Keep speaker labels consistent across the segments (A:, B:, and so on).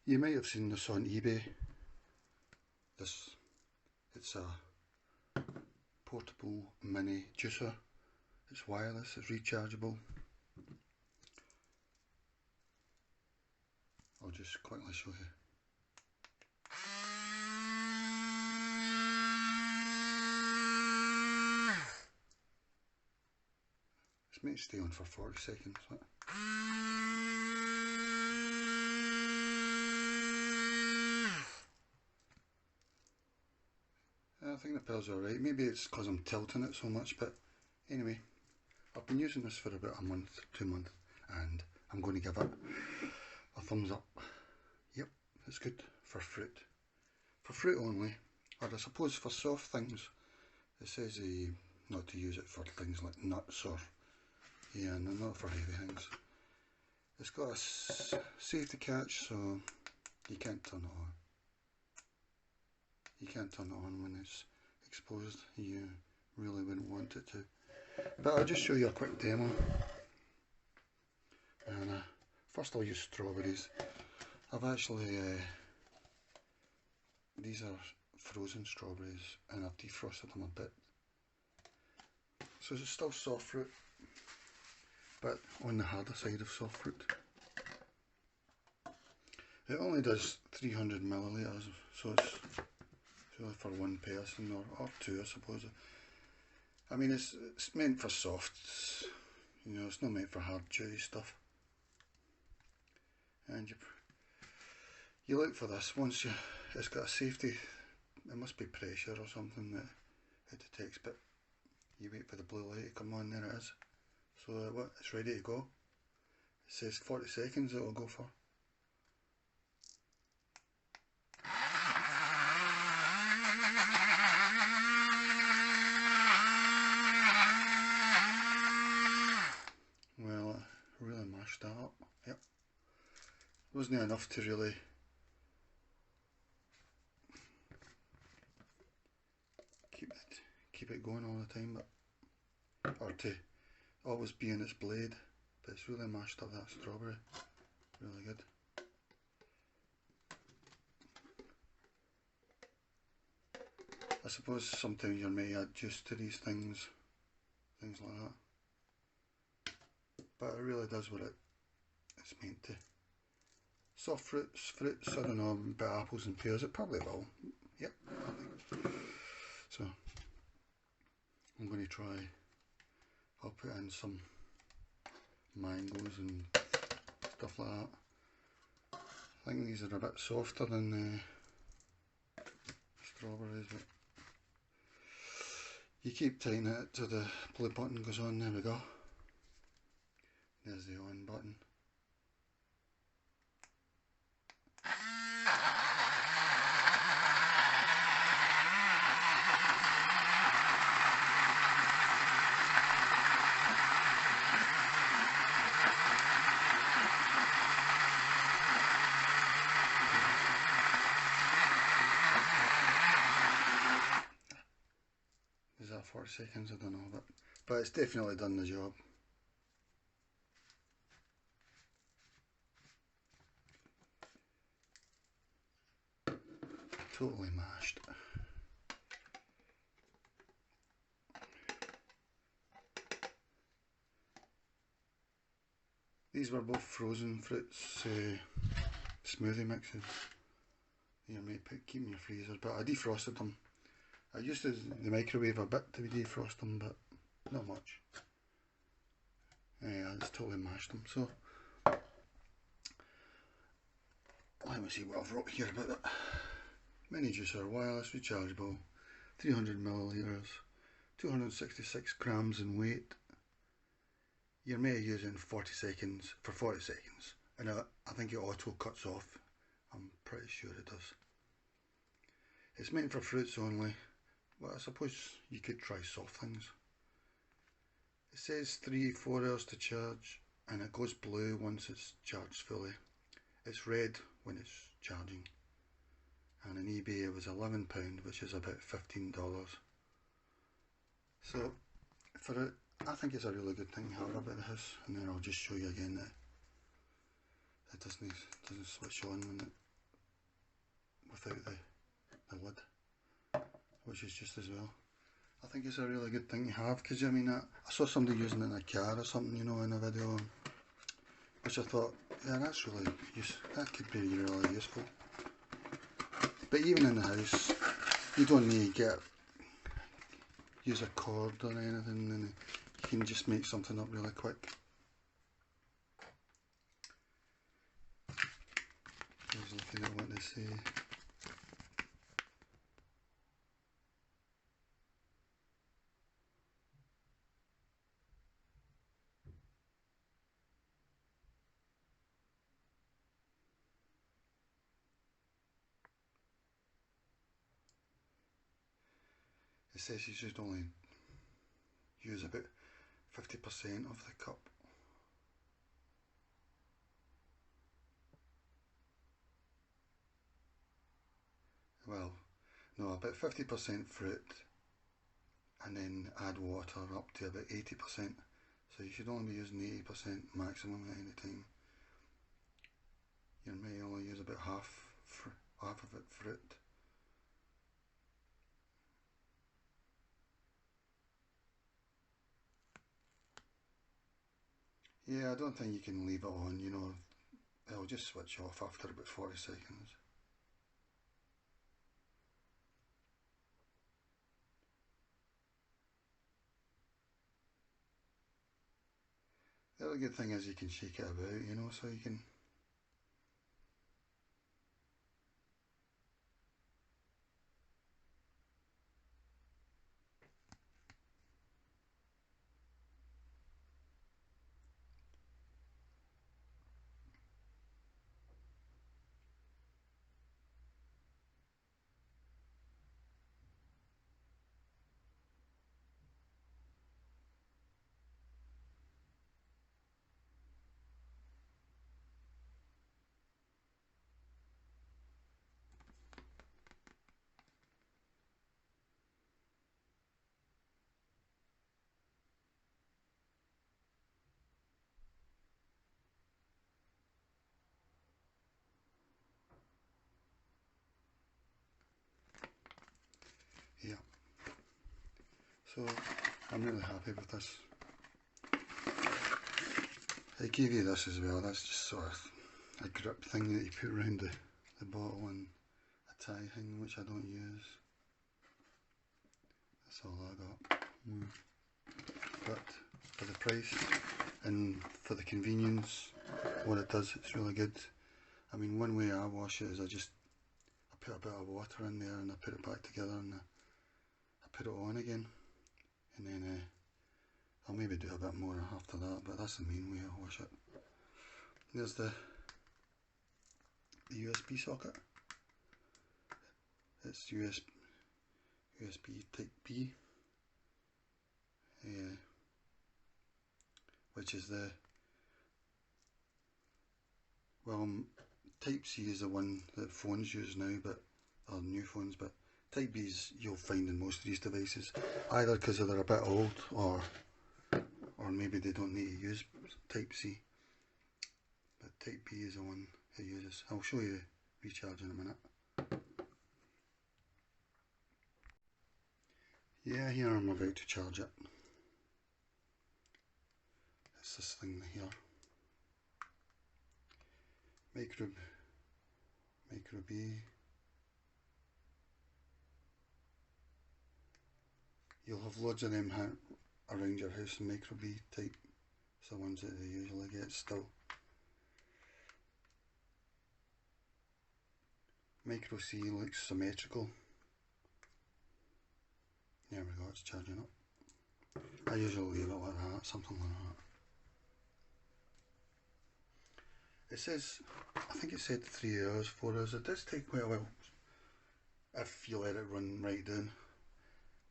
A: You might have seen this on eBay. It's a portable mini juicer. It's wireless, it's rechargeable. I'll just quickly show you. It's meant to stay on for 40 seconds. I think the power's alright. Maybe it's because I'm tilting it so much, but anyway, I've been using this for about a month, 2 months, and I'm going to give it a thumbs up. Yep, it's good for fruit. For fruit only, or I suppose for soft things. It says not to use it for things like nuts or, yeah, no, not for heavy things. It's got a safety catch, so you can't turn it on. You can't turn it on when it's exposed. You really wouldn't want it to. But I'll just show you a quick demo. And first I'll use strawberries. I've actually, these are frozen strawberries and I've defrosted them a bit. So it's still soft fruit, but on the harder side of soft fruit. It only does 300 millilitres, so it's really for one person or two, I suppose. I mean, it's meant for softs, you know, it's not meant for hard chewy stuff. And you look for this once it's got a safety. It must be pressure or something that it detects, but you wait for the blue light to come on. There it is. So it's ready to go. It says 40 seconds it will go for. Well, I really mashed that up. Yep. Wasn't enough to really keep it going all the time, but or to always be in its blade. But it's really mashed up that strawberry. Really good. I suppose sometimes you may add juice to these things like that. But it really does what it's meant to. Soft fruits, I don't know, but apples and pears, it probably will. Yep. So I'm going to try, I'll put in some mangoes and stuff like that. I think these are a bit softer than strawberries, but you keep tightening it till the blue button goes on. There we go. There's the on button. Is that 40 seconds? I don't know, but it's definitely done the job. Totally mashed. These were both frozen fruits smoothie mixes. You might keep in your freezer, but I defrosted them. I used the microwave a bit to defrost them, but not much. Yeah, I just totally mashed them. So let me see what I've wrote here about it. Mini juicer, wireless, rechargeable, 300 millilitres, 266 grams in weight. You're meant to use it in 40 seconds, for 40 seconds, and I think it auto cuts off. I'm pretty sure it does. It's meant for fruits only. Well, I suppose you could try soft things. It says 3-4 hours to charge, and it goes blue once it's charged fully. It's red when it's charging. And on eBay it was £11, which is about $15. So for it, I think it's a really good thing to have about the house. And then I'll just show you again that it doesn't switch on when without the lid, which is just as well. I think it's a really good thing to have, because I mean, I saw somebody using it in a car or something, you know, in a video, which I thought, yeah, that's really that could be really useful. But even in the house, you don't need to use a cord or anything, and you can just make something up really quick. I was looking at what they say. It says you should only use about 50% of the cup. Well, no, about 50% fruit, and then add water up to about 80%. So you should only be using 80% maximum at any time. You may only use about half of it fruit. Yeah, I don't think you can leave it on, you know, it'll just switch off after about 40 seconds. The other good thing is you can shake it about, you know, so you can. Yeah. So I'm really happy with this. I gave you this as well, that's just sort of a grip thing that you put around the bottle, and a tie thing which I don't use. That's all I got. But for the price and for the convenience, what it does, it's really good. I mean, one way I wash it is I put a bit of water in there and I put it back together, and I put it on again, and then I'll maybe do a bit more after that, but that's the main way I wash it. There's the USB socket. It's USB type B, which is type C is the one that phones use now, or new phones, but type B's you'll find in most of these devices, either because they're a bit old, or maybe they don't need to use type C. But type B is the one it uses. I'll show you the recharge in a minute. Yeah, here I'm about to charge it. It's this thing here. Micro B. You'll have loads of them around your house, micro B type. It's the ones that they usually get still. Micro C looks symmetrical. There we go, it's charging up. I usually leave it like that, something like that. It says, I think it said 3 hours, 4 hours. It does take quite a while if you let it run right down,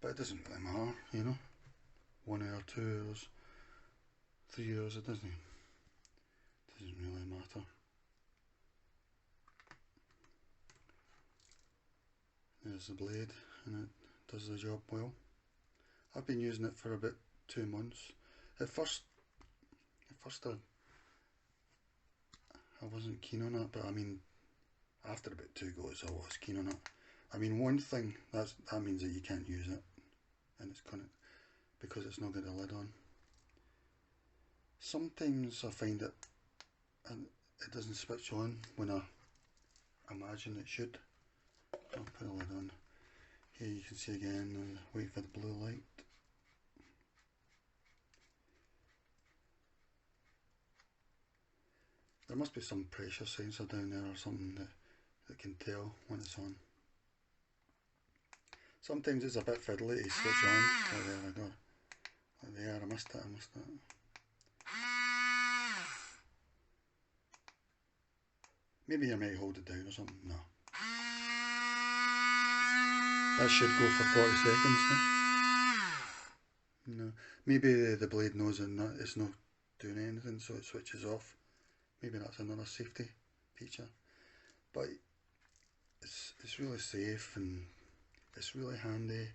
A: but it doesn't really matter, you know. 1 hour, 2 hours, 3 hours, it doesn't really matter. There's the blade, and it does the job well. I've been using it for about 2 months. At first I wasn't keen on it, but I mean, after about 2 goes I was keen on it. I mean, one thing, that means that you can't use it, and it's gonna, because it's not got a lid on. Sometimes I find it, and it doesn't switch on when I imagine it should. I'll put a lid on. Here you can see again, and wait for the blue light. There must be some pressure sensor down there or something that can tell when it's on. Sometimes it's a bit fiddly to switch on. Oh, there I go. Oh, there, I missed it, Maybe I might hold it down or something. No. That should go for 40 seconds now. No. Maybe the blade knows it's not doing anything, so it switches off. Maybe that's another safety feature. But it's really safe, and it's really handy.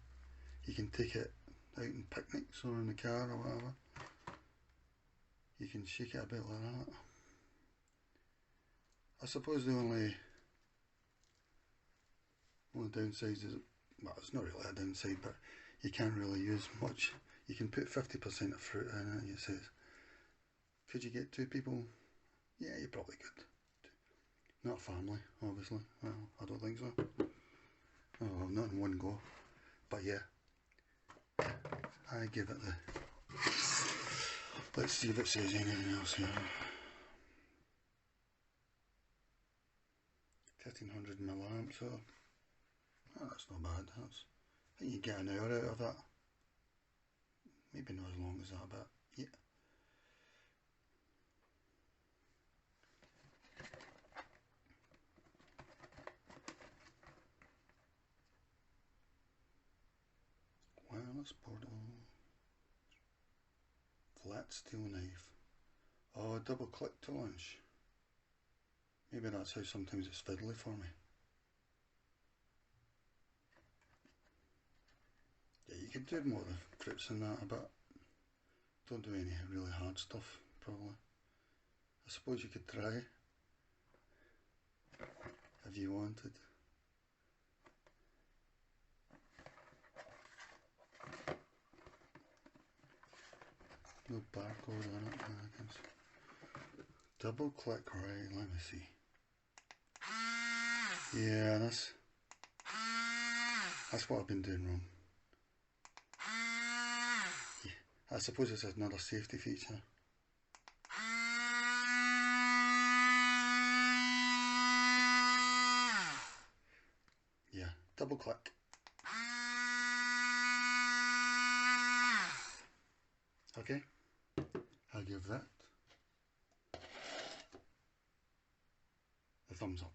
A: You can take it out in picnics or in the car or whatever. You can shake it a bit like that. I suppose the only downsides is, well, it's not really a downside, but you can't really use much. You can put 50% of fruit in it, it says. Could you get 2 people? Yeah, you probably could. Not family, obviously. Well, I don't think so. Oh, not in one go. But yeah, I give it the... Let's see if it says anything else here. 1500 milliamps, so that's not bad. I think you get an hour out of that. Maybe not as long as that, but yeah. Wireless portal. Flat steel knife. Oh, double click to launch. Maybe that's how sometimes it's fiddly for me. Yeah, you could do more of the fruits than that, but don't do any really hard stuff, probably. I suppose you could try if you wanted. No barcode on it, I can see. Double click, right, let me see. Yeah, that's what I've been doing wrong. Yeah, I suppose it's another safety feature. Yeah, double click. Okay, I'll give that a thumbs up.